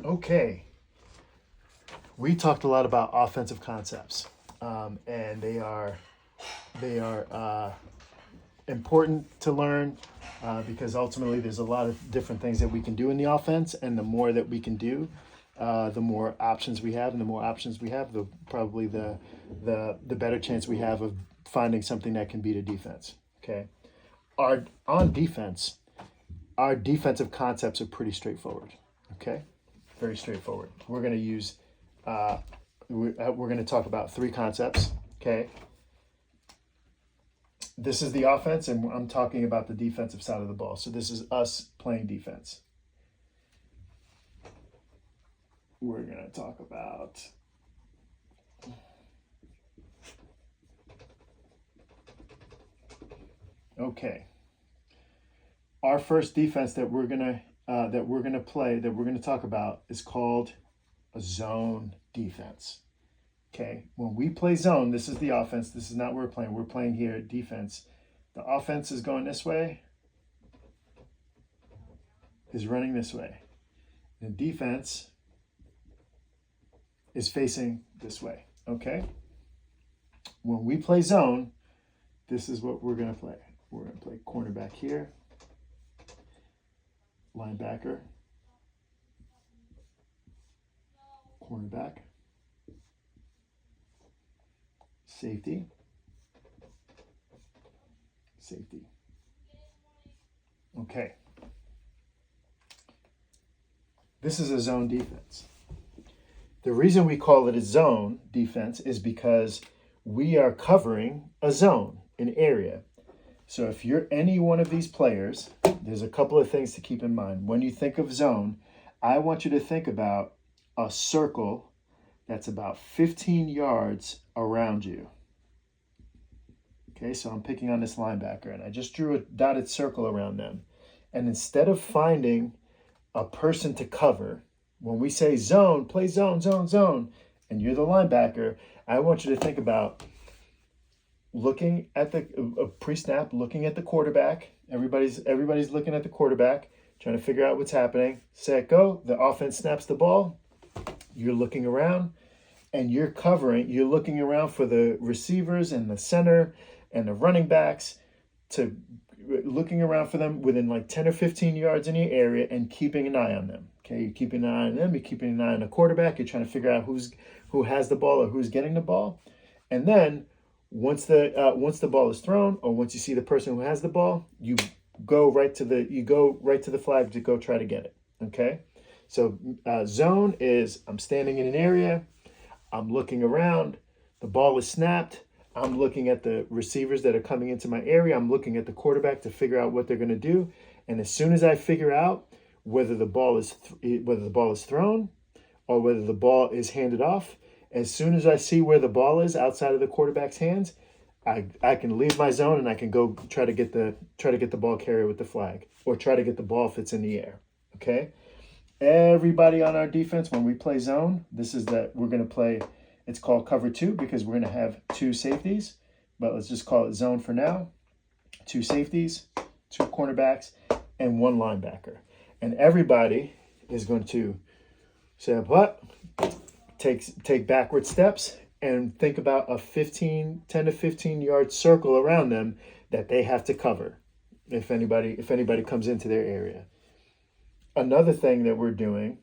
Okay, we talked a lot about offensive concepts, and they are important to learn because ultimately there's a lot of different things that we can do in the offense, and the more that we can do, the more options we have, and the more options we have, the probably the better chance we have of finding something that can beat a defense. Okay, our on defense, our defensive concepts are pretty straightforward. Okay, very straightforward. We're going to use we're going to talk about three concepts. Okay, this is the offense, and I'm talking about the defensive side of the ball. So this is us playing defense. We're going to talk about okay. Our first defense that we're gonna play that we're gonna talk about is called a zone defense. Okay, when we play zone, this is the offense. This is not what we're playing. We're playing here defense. The offense is going this way, is running this way. The defense is facing this way. Okay, when we play zone, this is what we're gonna play. We're gonna play cornerback here, linebacker, cornerback, safety, safety. Okay. This is a zone defense. The reason we call it a zone defense is because we are covering a zone, an area. So if you're any one of these players, there's a couple of things to keep in mind. When you think of zone, I want you to think about a circle that's about 15 yards around you. Okay, so I'm picking on this linebacker, and I just drew a dotted circle around them. And instead of finding a person to cover, when we say zone, play zone, zone, zone, and you're the linebacker, I want you to think about looking at the pre-snap, looking at the quarterback. Everybody's looking at the quarterback, trying to figure out what's happening. Set, go. The offense snaps the ball. You're looking around, and you're covering. You're looking around for the receivers and the center and the running backs, to looking around for them within like 10 or 15 yards in your area and keeping an eye on them. Okay, you're keeping an eye on them. You're keeping an eye on the quarterback. You're trying to figure out who has the ball or who's getting the ball, and then once the ball is thrown, or once you see the person who has the ball, you go right to the flag to go try to get it. Okay, so zone is I'm standing in an area, I'm looking around, the ball is snapped, I'm looking at the receivers that are coming into my area, I'm looking at the quarterback to figure out what they're going to do, and as soon as I figure out whether the ball is thrown or whether the ball is handed off, as soon as I see where the ball is outside of the quarterback's hands, I can leave my zone and I can go try to get the ball carrier with the flag, or try to get the ball if it's in the air. Okay? Everybody on our defense, when we play zone, this is that we're going to play, it's called cover two because we're going to have two safeties, but let's just call it zone for now. Two safeties, two cornerbacks, and one linebacker. And everybody is going to say what? Take backward steps and think about a 10 to 15 yard circle around them that they have to cover if anybody comes into their area. Another thing that we're doing,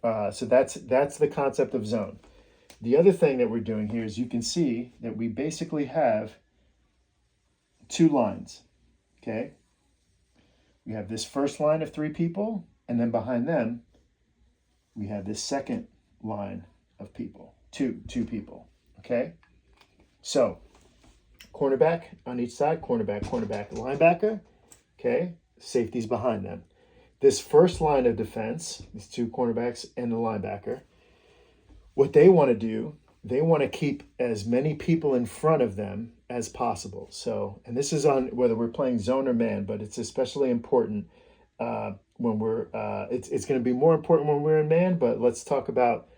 so that's the concept of zone. The other thing that we're doing here is you can see that we basically have two lines. Okay, we have this first line of three people, and then behind them we have this second line of people, two people. Okay, so cornerback on each side, cornerback, linebacker. Okay, safeties behind them. This first line of defense, these two cornerbacks and the linebacker, what they want to do, they want to keep as many people in front of them as possible. So, and this is on whether we're playing zone or man, but it's especially important when we're, it's going to be more important when we're in man, but let's talk about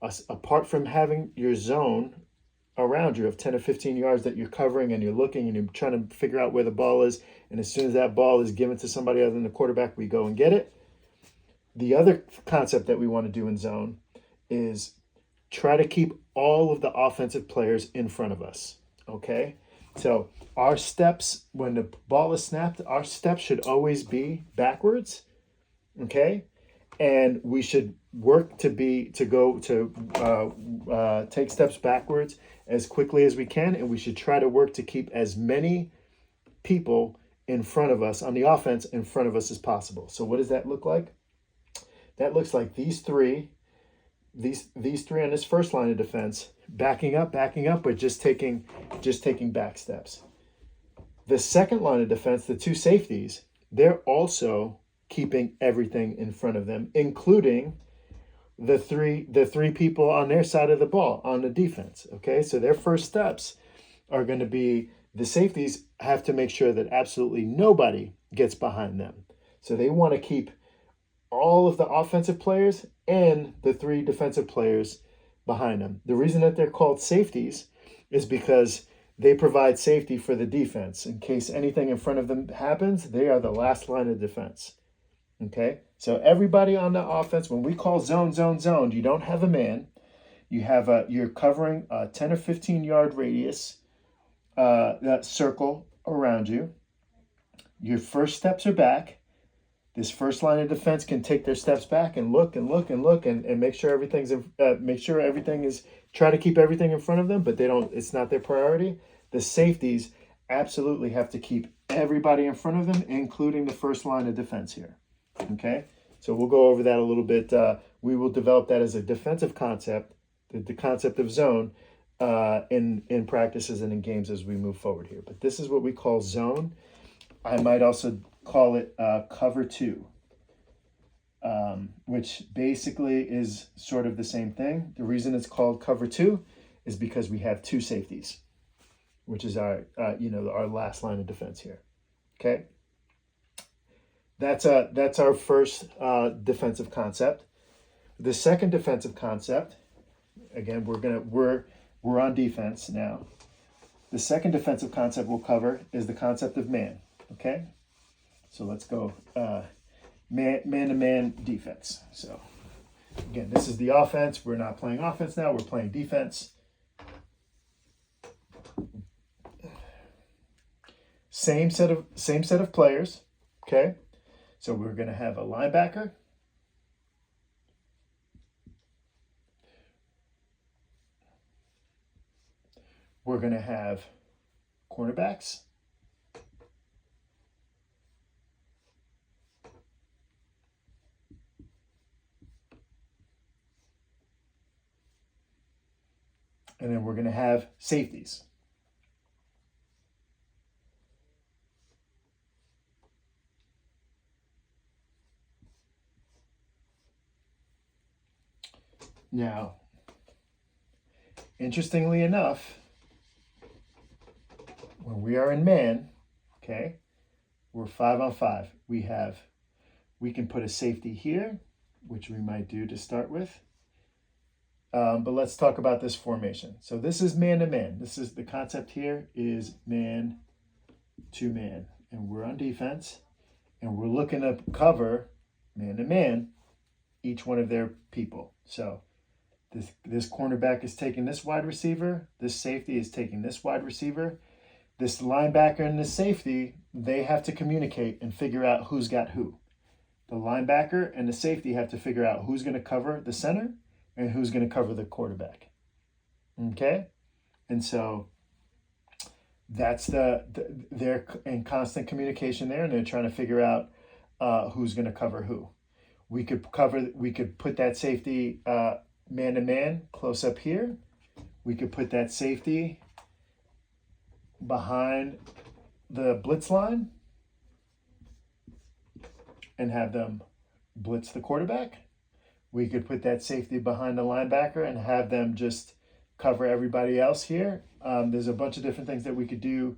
us, apart from having your zone around you of 10 or 15 yards that you're covering and you're looking and you're trying to figure out where the ball is. And as soon as that ball is given to somebody other than the quarterback, we go and get it. The other concept that we want to do in zone is try to keep all of the offensive players in front of us. Okay? So our steps, when the ball is snapped, our steps should always be backwards. Okay? And we should work to take steps backwards as quickly as we can, and we should try to work to keep as many people in front of us on the offense in front of us as possible. So what does that look like? That looks like these three on this first line of defense backing up, but just taking back steps. The second line of defense, the two safeties, they're also keeping everything in front of them, including the three people on their side of the ball on the defense. Okay, so their first steps are going to be, the safeties have to make sure that absolutely nobody gets behind them. So they want to keep all of the offensive players and the three defensive players behind them. The reason that they're called safeties is because they provide safety for the defense. In case anything in front of them happens, they are the last line of defense. Okay, so everybody on the offense, when we call zone, you don't have a man. You're covering a 10 or 15 yard radius, that circle around you. Your first steps are back. This first line of defense can take their steps back and look and make sure everything is, try to keep everything in front of them, but it's not their priority. The safeties absolutely have to keep everybody in front of them, including the first line of defense here. Okay, so we'll go over that a little bit. We will develop that as a defensive concept, the concept of zone, in practices and in games as we move forward here. But this is what we call zone. I might also call it cover two, which basically is sort of the same thing. The reason it's called cover two is because we have two safeties, which is our last line of defense here. Okay. That's our first defensive concept. The second defensive concept, again, we're on defense now. The second defensive concept we'll cover is the concept of man. Okay, so let's go man-to-man defense. So again, this is the offense. We're not playing offense now. We're playing defense. Same set of players. Okay. So we're going to have a linebacker. We're going to have cornerbacks. And then we're going to have safeties. Now, interestingly enough, when we are in man, okay, we're 5-on-5. We can put a safety here, which we might do to start with. But let's talk about this formation. So this is man-to-man. This is the concept here is man-to-man. And we're on defense, and we're looking to cover man-to-man each one of their people. So this cornerback is taking this wide receiver. This safety is taking this wide receiver. This linebacker and this safety, they have to communicate and figure out who's got who. The linebacker and the safety have to figure out who's going to cover the center and who's going to cover the quarterback. Okay? And so that's they're in constant communication there, and they're trying to figure out who's going to cover who. We could put that safety man-to-man close up here. We could put that safety behind the blitz line and have them blitz the quarterback. We could put that safety behind the linebacker and have them just cover everybody else here. There's a bunch of different things that we could do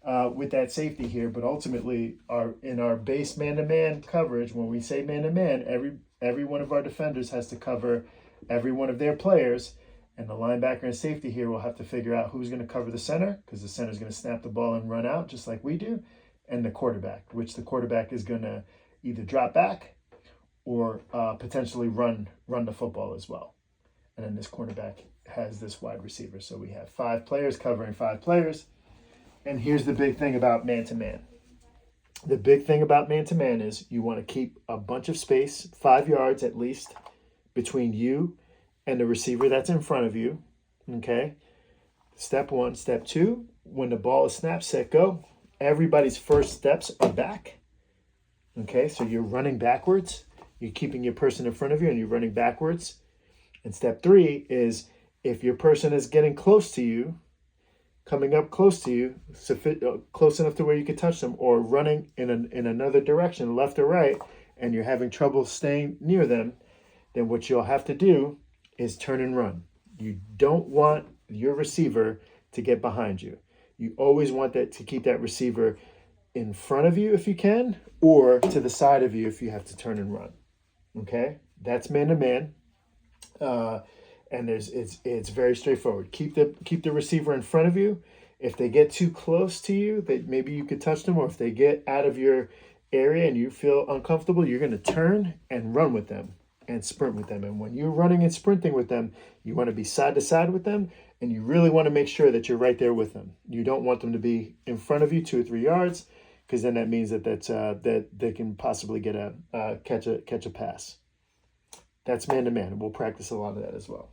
with that safety here, but ultimately in our base man-to-man coverage, when we say man-to-man, every one of our defenders has to cover every one of their players, and the linebacker and safety here will have to figure out who's going to cover the center, because the center is going to snap the ball and run out just like we do, and the quarterback, which the quarterback is going to either drop back or potentially run the football as well. And then this cornerback has this wide receiver. So we have 5 players covering 5 players. And here's the big thing about man-to-man. The big thing about man-to-man is you want to keep a bunch of space, 5 yards at least, between you and the receiver that's in front of you. Okay? Step 1. Step 2, when the ball is snapped, set, go, everybody's first steps are back. Okay? So you're running backwards. You're keeping your person in front of you and you're running backwards. And step 3 is if your person is getting close to you, coming up close to you, close enough to where you can touch them, or running in another direction, left or right, and you're having trouble staying near them, then what you'll have to do is turn and run. You don't want your receiver to get behind you. You always want that to keep that receiver in front of you if you can, or to the side of you if you have to turn and run. Okay? That's man-to-man. And it's very straightforward. Keep the receiver in front of you. If they get too close to you, that maybe you could touch them, or if they get out of your area and you feel uncomfortable, you're going to turn and run with them and sprint with them. And when you're running and sprinting with them, you want to be side to side with them, and you really want to make sure that you're right there with them. You don't want them to be in front of you 2 or 3 yards, because then that means that they can possibly get catch a pass. That's man to man. We'll practice a lot of that as well.